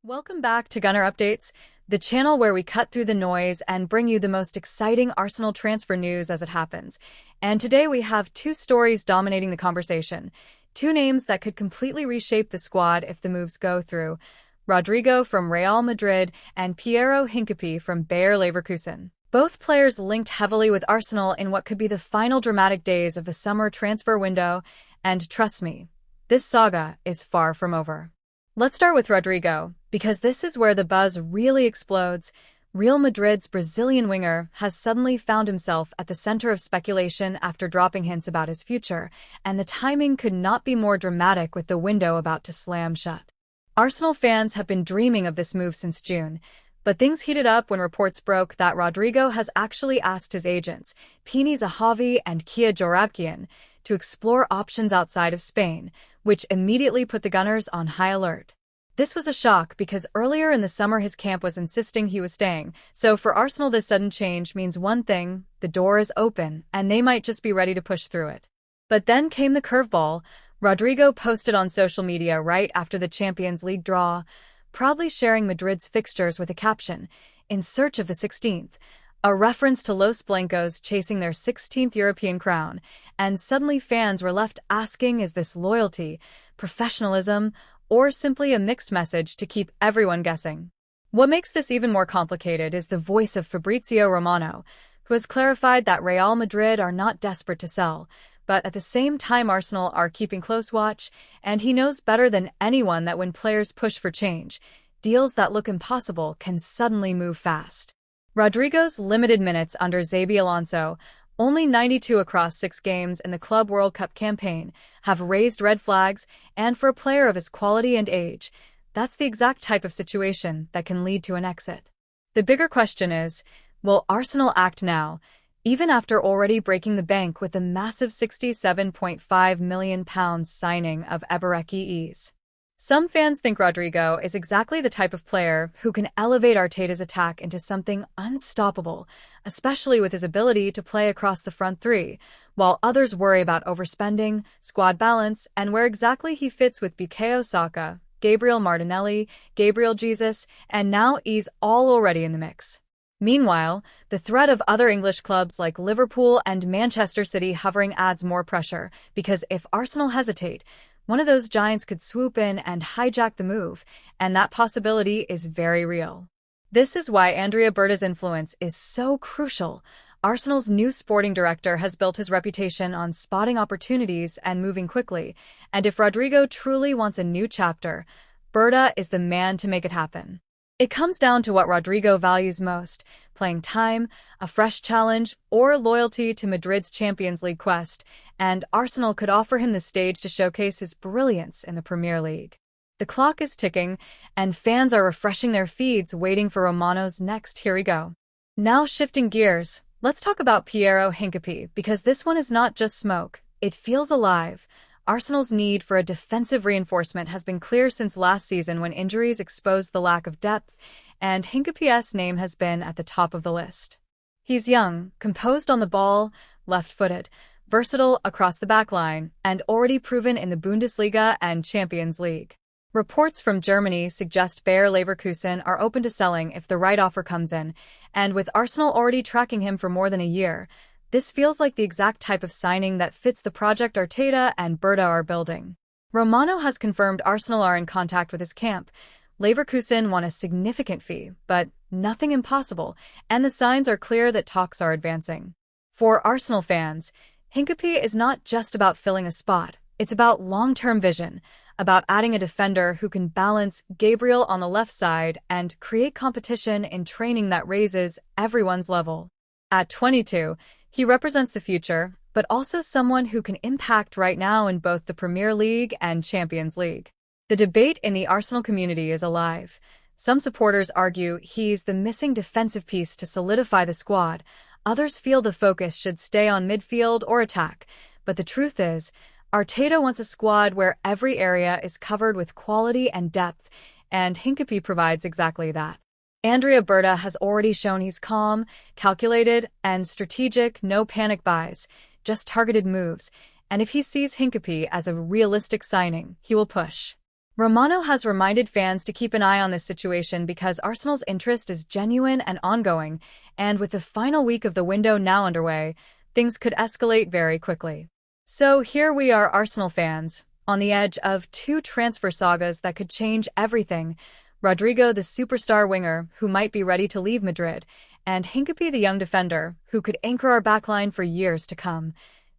Welcome back to Gunner Updates, the channel where we cut through the noise and bring you the most exciting Arsenal transfer news as it happens. And today we have two stories dominating the conversation. Two names that could completely reshape the squad if the moves go through. Rodrygo from Real Madrid and Rodrygo And Hincapié from Bayer Leverkusen. Both players linked heavily with Arsenal in what could be the final dramatic days of the summer transfer window, and trust me, this saga is far from over. Let's start with Rodrygo, because this is where the buzz really explodes. Real Madrid's Brazilian winger has suddenly found himself at the center of speculation after dropping hints about his future, and the timing could not be more dramatic with the window about to slam shut. Arsenal fans have been dreaming of this move since June, but things heated up when reports broke that Rodrygo has actually asked his agents, Pini Zahavi and Kia Joorabchian, to explore options outside of Spain, which immediately put the Gunners on high alert. This was a shock because earlier in the summer his camp was insisting he was staying, so for Arsenal this sudden change means one thing: the door is open, and they might just be ready to push through it. But then came the curveball. Rodrygo posted on social media right after the Champions League draw, proudly sharing Madrid's fixtures with a caption, "In search of the 16th", a reference to Los Blancos chasing their 16th European crown, and suddenly fans were left asking, is this loyalty, professionalism, or simply a mixed message to keep everyone guessing? What makes this even more complicated is the voice of Fabrizio Romano, who has clarified that Real Madrid are not desperate to sell, but at the same time Arsenal are keeping close watch, and he knows better than anyone that when players push for change, deals that look impossible can suddenly move fast. Rodrygo's limited minutes under Xabi Alonso, only 92 across 6 games in the Club World Cup campaign, have raised red flags, and for a player of his quality and age, that's the exact type of situation that can lead to an exit. The bigger question is, will Arsenal act now, even after already breaking the bank with the massive £67.5 million signing of Eberechi? Some fans think Rodrygo is exactly the type of player who can elevate Arteta's attack into something unstoppable, especially with his ability to play across the front three, while others worry about overspending, squad balance, and where exactly he fits with Bukayo, Saka, Gabriel Martinelli, Gabriel Jesus, and now he's all already in the mix. Meanwhile, the threat of other English clubs like Liverpool and Manchester City hovering adds more pressure, because if Arsenal hesitate, one of those giants could swoop in and hijack the move, and that possibility is very real. This is why Andrea Berta's influence is so crucial. Arsenal's new sporting director has built his reputation on spotting opportunities and moving quickly, and if Rodrygo truly wants a new chapter, Berta is the man to make it happen. It comes down to what Rodrygo values most: playing time, a fresh challenge, or loyalty to Madrid's Champions League quest, and Arsenal could offer him the stage to showcase his brilliance in the Premier League. The clock is ticking, and fans are refreshing their feeds waiting for Romano's next "here we go." Now shifting gears, let's talk about Rodrygo And Hincapié, because this one is not just smoke, it feels alive. Arsenal's need for a defensive reinforcement has been clear since last season when injuries exposed the lack of depth, and Hincapié's name has been at the top of the list. He's young, composed on the ball, left-footed, versatile across the backline, and already proven in the Bundesliga and Champions League. Reports from Germany suggest Bayer Leverkusen are open to selling if the right offer comes in, and with Arsenal already tracking him for more than a year, this feels like the exact type of signing that fits the project Arteta and Berta are building. Romano has confirmed Arsenal are in contact with his camp. Leverkusen want a significant fee, but nothing impossible, and the signs are clear that talks are advancing. For Arsenal fans, Hincapié is not just about filling a spot, it's about long-term vision, about adding a defender who can balance Gabriel on the left side and create competition in training that raises everyone's level. At 22, he represents the future, but also someone who can impact right now in both the Premier League and Champions League. The debate in the Arsenal community is alive. Some supporters argue he's the missing defensive piece to solidify the squad. Others feel the focus should stay on midfield or attack. But the truth is, Arteta wants a squad where every area is covered with quality and depth, and Hincapié provides exactly that. Andrea Berta has already shown he's calm, calculated, and strategic, no panic buys, just targeted moves, and if he sees Hincapié as a realistic signing, he will push. Romano has reminded fans to keep an eye on this situation because Arsenal's interest is genuine and ongoing, and with the final week of the window now underway, things could escalate very quickly. So here we are, Arsenal fans, on the edge of two transfer sagas that could change everything. Rodrygo, the superstar winger, who might be ready to leave Madrid, and Hincapié, the young defender, who could anchor our backline for years to come.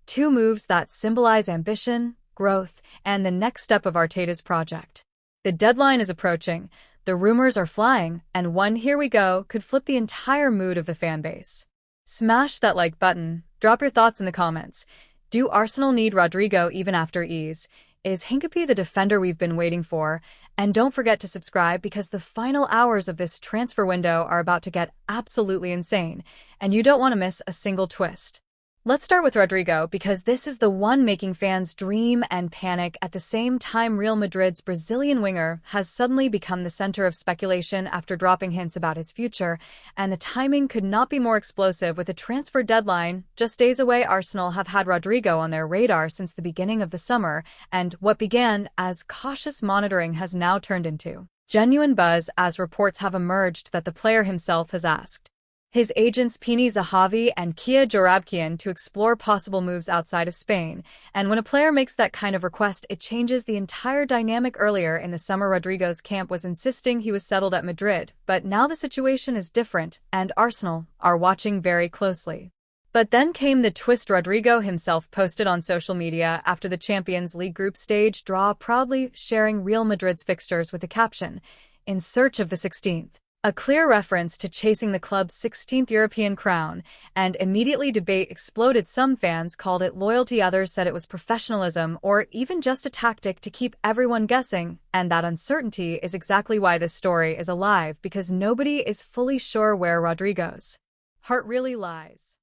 Two moves that symbolize ambition, growth, and the next step of Arteta's project. The deadline is approaching, the rumors are flying, and one "here we go" could flip the entire mood of the fan base. Smash that like button, drop your thoughts in the comments. Do Arsenal need Rodrygo even after ease? Is Hincapié the defender we've been waiting for? And don't forget to subscribe because the final hours of this transfer window are about to get absolutely insane, and you don't want to miss a single twist. Let's start with Rodrygo because this is the one making fans dream and panic at the same time. Real Madrid's Brazilian winger has suddenly become the center of speculation after dropping hints about his future, and the timing could not be more explosive with the transfer deadline just days away. Arsenal have had Rodrygo on their radar since the beginning of the summer, and what began as cautious monitoring has now turned into genuine buzz as reports have emerged that the player himself has asked his agents Pini Zahavi and Kia Joorabchian to explore possible moves outside of Spain, and when a player makes that kind of request, it changes the entire dynamic. Earlier in the summer, Rodrygo's camp was insisting he was settled at Madrid, but now the situation is different, and Arsenal are watching very closely. But then came the twist. Rodrygo himself posted on social media after the Champions League group stage draw, proudly sharing Real Madrid's fixtures with the caption, "In search of the 16th." A clear reference to chasing the club's 16th European crown, and immediately debate exploded. Some fans called it loyalty, others said it was professionalism, or even just a tactic to keep everyone guessing, and that uncertainty is exactly why this story is alive, because nobody is fully sure where Rodrygo's heart really lies.